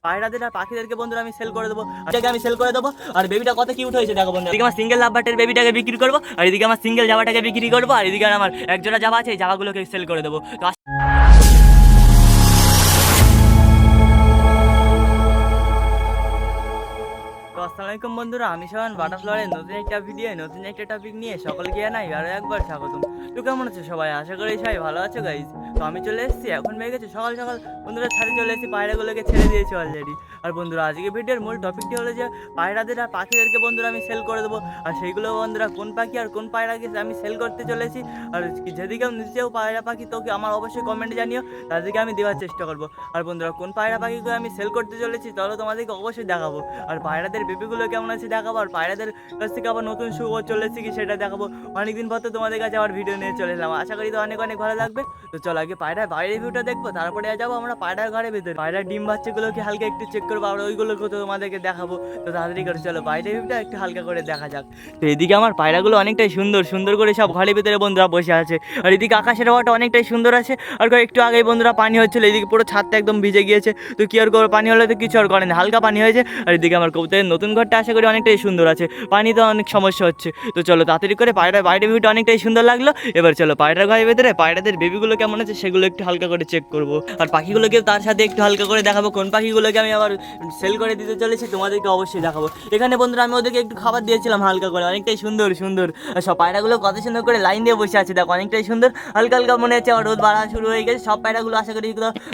পায়রাদের আর পাখিদেরকে বন্ধুরা আমি সেল করে দেবো, এটাকে আমি সেল করে দেবো। আর বেবিটা কত কিউট হয়েছে দেখো বন্ধুরা। এদিকে আমার সিঙ্গেল লাভবার্ডের বেবিটাকে বিক্রি করবো, আর এদিকে আমার সিঙ্গেল জাবাটাকে বিক্রি করবো, আর এদিকে আমার এক জোড়া জাবা আছে, এই জাবাগুলোকে সেল করে দেবো। তো আসসালামু আলাইকুম বন্ধুরা, আমি শাওন বাটারফ্লাইয়ের নতুন একটা ভিডিও নতুন একটা টপিক নিয়ে সকলকে জানাই আরো একবার স্বাগতম। তো কেমন আছো সবাই? আশা করি সবাই ভালো আছো গাইজ। তো আমি চলে এসেছি, এখন বেড়ে গেছে সকাল সকাল বন্ধুরা, ছাদে চলে এসেছি, পায়রাগুলোকে ছেড়ে দিয়েছি অলরেডি। আর বন্ধুরা আজকে ভিডিওর মূল টপিকটি হলো যে পায়রাদের আর পাখিদেরকে বন্ধুরা আমি সেল করে দেবো। আর সেইগুলো বন্ধুরা কোন পাখি আর কোন পায়রাকে আমি সেল করতে চলেছি, আর যেদিকে নিজেও পায়রা পাখি তোকে আমার অবশ্যই কমেন্টে জানিও, তাদেরকে আমি দেওয়ার চেষ্টা করবো। আর বন্ধুরা কোন পায়রা পাখিকে আমি সেল করতে চলেছি তাহলে তোমাদেরকে অবশ্যই দেখাবো। আর পায়রাদের বেবিগুলো কেমন আছে দেখাবো, আর পায়রাদের কাছ থেকে আবার নতুন শু চলে এসেছে কি সেটা দেখাবো। অনেকদিন পর তো তোমাদের কাছে আবার ভিডিও নিয়ে চলে এলাম, আশা করি তো অনেক অনেক ভালো লাগবে। তো চলো আগে পায়রার বাইরের ভিউটা দেখবো, তারপরে যাবো আমরা পায়রার ঘরের ভিতরে। পায়রার ডিম বাচ্চাগুলোকে হালকা একটু চেক করবো, আর ওইগুলোকে তো তোমাদেরকে দেখাবো। তো তাড়াতাড়ি করে চলো বাইরের ভিউটা একটু হালকা করে দেখা যাক। তো এদিকে আমার পায়রাগুলো অনেকটাই সুন্দর সুন্দর করে সব ঘরের ভিতরে বন্ধুরা বসে আছে, আর এদিকে আকাশের হাওয়াটা অনেকটাই সুন্দর আছে। আর একটু আগেই বন্ধুরা পানি হচ্ছিল, এদিকে পুরো ছাদটা একদম ভিজে গিয়েছে। তো কি আর করবো, পানি হলে তো কিছু আর করে না, হালকা পানি হয়েছে। আর এদিকে আমার কবুতরের নতুন ঘরটা আশা করি অনেকটাই সুন্দর আছে, পানি তো অনেক সমস্যা হচ্ছে। তো চলো তাড়াতাড়ি করে পায়রার বাইরের ভিউটা অনেকটাই সুন্দর লাগলো। এবার চলো পায়রার ঘরের ভিতরে পায়রাদের বেবিগুলো কেমন আছে সেগুলো একটু হালকা করে চেক করবো, আর পাখিগুলোকে তার সাথে একটু হালকা করে দেখাবো। কোন পাখিগুলোকে আমি আবার সেল করে দিতে চলেছি তোমাদেরকে অবশ্যই দেখাবো। এখানে বন্ধুরা আমি ওদেরকে একটু খাবার দিয়েছিলাম হালকা করে, অনেকটাই সুন্দর সুন্দর। আর সব পায়রাগুলো কত সুন্দর করে লাইন দিয়ে বসে আছে দেখো, অনেকটাই সুন্দর। হালকা হালকা মনে হচ্ছে আবার রোদ বাড়া শুরু হয়ে গেছে, সব পায়রাগুলো আশা করি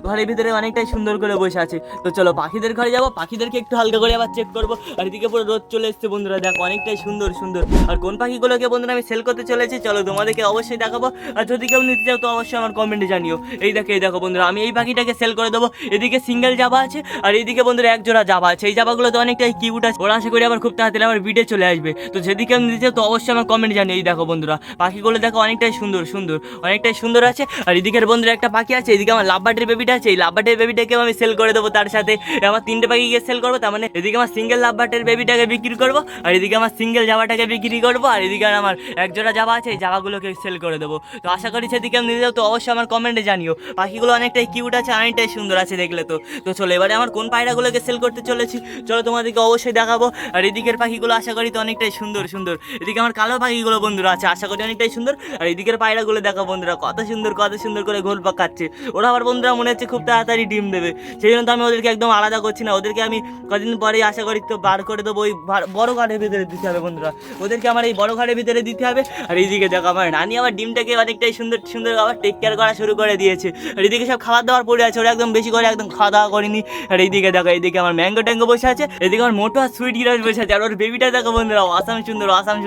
ঘরের ভিতরে অনেকটাই সুন্দর করে বসে আছে। তো চলো পাখিদের ঘরে যাবো, পাখিদেরকে একটু হালকা করে আবার চেক করবো। আর এদিকে পুরো রোদ চলে এসছে বন্ধুরা, দেখো অনেকটাই সুন্দর সুন্দর। আর কোন পাখিগুলোকে বন্ধুরা আমি সেল করতে চলেছি চলো তোমাদেরকে অবশ্যই দেখাবো। আর যদি কেউ নিতে চাও তো অবশ্যই আমার কমেন্টে জানিও। এই দেখো বন্ধুরা আমি এই পাখিটাকে সেল করে দেবো। এদিকে সিঙ্গেল জাবা আছে, আর এইদিকে বন্ধুরা এক জোড়া জাবা আছে। এই জাবাগুলো তো অনেকটাই কিউট আছে, ওরা আশা করি আবার খুব তাড়াতাড়ি আমার ভিডিও চলে আসবে। তো যদি কেউ নিতে চাও তো অবশ্যই আমার কমেন্টে জানিও। এই দেখো বন্ধুরা পাখিগুলো দেখো অনেকটাই সুন্দর সুন্দর, অনেকটাই সুন্দর আছে। আর এদিকের বন্ধুরা একটা পাখি আছে, এদিকে আমার লাভবার্ডের বেবিটা আছে, এই লাভবার্ডের বেবিটাকেও আমি সেল করে দেবো। তার সাথে আমার তিনটে পাখিকে সেল করবো, তার মানে এদিকে আমার সিঙ্গেল লাভবার্ডের বেবিটাকে বিক্রি করবো, আর এদিকে আমার সিঙ্গেল জাবাটাকে বিক্রি করবো, আর এদিকে আমার এক জোড়া জাবা আছে, এই জাবাগুলোকে সেল করে দেবো। তো আশা করি সেদিকে আমি নিতে যাও তো অবশ্যই আমার কমেন্টে জানিও। পাখিগুলো অনেকটাই কিউট আছে, অনেকটাই সুন্দর আছে দেখলে। তো চলো এবারে আমার কোন পায়রাগুলোকে সেল করতে চলেছি চলো তোমাদেরকে অবশ্যই দেখাবো। আর এদিকের পাখিগুলো আশা করি তো অনেকটাই সুন্দর সুন্দর। এদিকে আমার কালো পাখিগুলো বন্ধুরা আছে, আশা করি অনেকটাই সুন্দর। আর এদিকের পায়রাগুলো দেখো বন্ধুরা কত সুন্দর করে গোল পাকাচ্ছে। ওরা আবার বন্ধুরা মনে হচ্ছে খুব তাড়াতাড়ি ডিম দেবে, সেই জন্য তো আমি ওদেরকে একদম আলাদা করছি না। ওদেরকে আমি কদিন পরে আশা করি তো বার করে দেবো, ওই বড় ঘরের ভিতরে দিতে হবে বন্ধুরা, ওদেরকে আমার এই বড় ঘরের ভিতরে দিতে হবে। আর এইদিকে দেখো আমার নানি আমার ডিমটাকে অনেকটাই সুন্দর সুন্দর আবার টেক কেয়ার করা শুরু করে দিয়েছে। আর এদিকে সব খাবার দাবার পড়ে আছে, ওরা একদম বেশি করে একদম খাওয়া দাওয়া করেনি। আর এইদিকে দেখো এইদিকে আমার ম্যাঙ্গো ট্যাঙ্গো বসে আছে, এদিকে আমার মোটো আর সুইট গিরাজ বসে আছে। আর ওর বেবিটা দেখো বন্ধুরা আসাম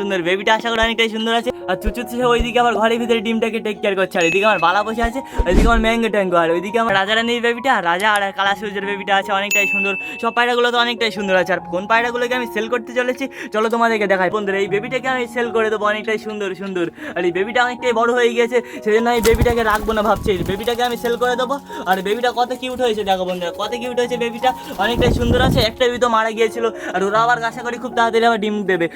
সুন্দর বেবিটা আশা করি অনেকটাই সুন্দর আছে। আর চুচুচ্ছে ওইদিকে আবার ঘরের ভিতরে ডিমটাকে টেক কেয়ার করছে। আর এদিকে আমার বালা বসে আছে, ওইদিকে আমার ম্যাঙ্গো ট্যাঙ্গো, আর ওইদিকে আমার রাজা রানীর বেবিটা, রাজা আর কালা সূর্যের বেবিটা আছে, অনেকটাই সুন্দর। সব পায়রাগুলো তো অনেকটাই সুন্দর আছে। আর কোন পায়রাগুলোকে আমি সেল করতে চলেছি চলো তোমাদেরকে দেখাই বন্ধুরা। এই বেবিটাকে আমি সেল করে দেবো, অনেকটাই সুন্দর সুন্দর। আর এই বেবিটা অনেকটাই বড় হয়ে গিয়েছে, সেই জন্য এই বেবিটাকে রাখবো না ভাবছি, এই বেবিটাকে আমি সেল করে দেবো। আর বেবিটা কত কিউট হয়েছে দেখো বন্ধুরা, কত কিউট হয়েছে বেবিটা, অনেকটাই সুন্দর আছে। একটা বেবি তো মারা গিয়েছিল, আর ওরা আবার আশা করি খুব তাড়াতাড়ি আবার ডিম দেবে।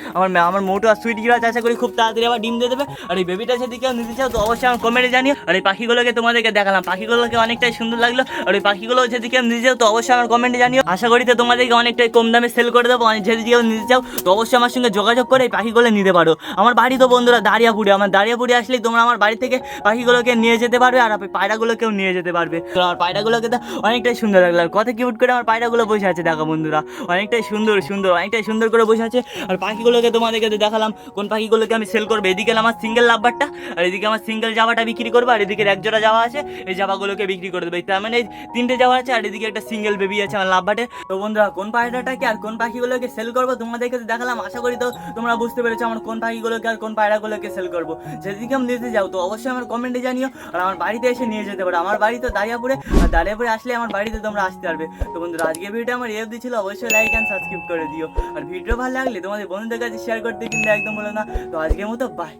আমার মোটো আর সুইট গিরাজ আশা করি খুব তাড়াতাড়ি আবার ডিম দিয়ে দেবে। আর এই বেবিটা যদি কেউ নিতে চাও তো অবশ্যই আমার কমেন্টে জানিও। আর এই পাখিগুলোকে তোমাদেরকে দেখালাম, পাখিগুলোকে অনেকটাই সুন্দর লাগলো। আর এই পাখিগুলো যদি কেউ নিতে চাও তো অবশ্যই আমার কমেন্টে জানিও। আশা করি তো তোমাদেরকে অনেকটাই কম দামে সেল করে দেবো। যদি কেউ নিতে চাও তো অবশ্যই আমার সঙ্গে যোগাযোগ করে এই পাখিগুলো নিতে পারো। আমার বাড়ি তো বন্ধুরা দাঁড়িয়াপুরে, আমার দাঁড়িয়াপুরে আসলেই তোমরা আমার বাড়ি থেকে পাখিগুলোকে নিয়ে যেতে পারবে, আর পায়রাগুলোকেও নিয়ে যেতে পারবে। তো আমার পায়রাগুলোকে তো অনেকটাই সুন্দর লাগলো, আর কত কিউট করে আমার পায়রাগুলো বসে আছে দেখো বন্ধুরা, অনেকটাই সুন্দর সুন্দর, অনেকটাই সুন্দর করে বসে আছে। আর পাখিগুলোকে তোমাদেরকে দেখালাম কোন পাখিগুলোকে আমি সেল করবো। এদিকে আমার সিঙ্গেল লাভবারটা, আর এদিকে আমার সিঙ্গেল জাবাটা বিক্রি করবো, আর এদিকে এক জোড়া জাবা আছে, এই জাবাগুলোকে বিক্রি করে দেবে। তার মানে এই তিনটে জাবা আছে, আর এদিকে একটা সিঙ্গেল বেবি আছে আমার লাভবাটে। তো বন্ধুরা কোন পায়রাটাকে আর কোন পাখিগুলোকে সেল করবো তোমাদেরকে দেখালাম, আশা করি তো তোমরা বুঝতে পেরেছো আমার কোন পাখিগুলোকে আর কোন পায়রাগুলোকে সেল করবো। যেদিকে আমি নিতে যাও তো অবশ্যই আমার কমেন্টে জানিও, আর আমার বাড়িতে এসে নিয়ে যেতে পারো। আমার বাড়ি তো দাঁড়িয়াপুরে, আর দাঁড়িয়াপুরে আসলে আমার বাড়িতে তোমরা আসতে পারবে। তো বন্ধুরা আজকে ভিডিও আমার এফ দিচ্ছিল, অবশ্যই লাইক অ্যান্ড সাবস্ক্রাইব করে দিও। আর ভিডিও ভালো লাগলে তোমাদের বন্ধুদের কাছে শেয়ার করতে কিন্তু একদম বলো না। তো আজকের মতো বাই।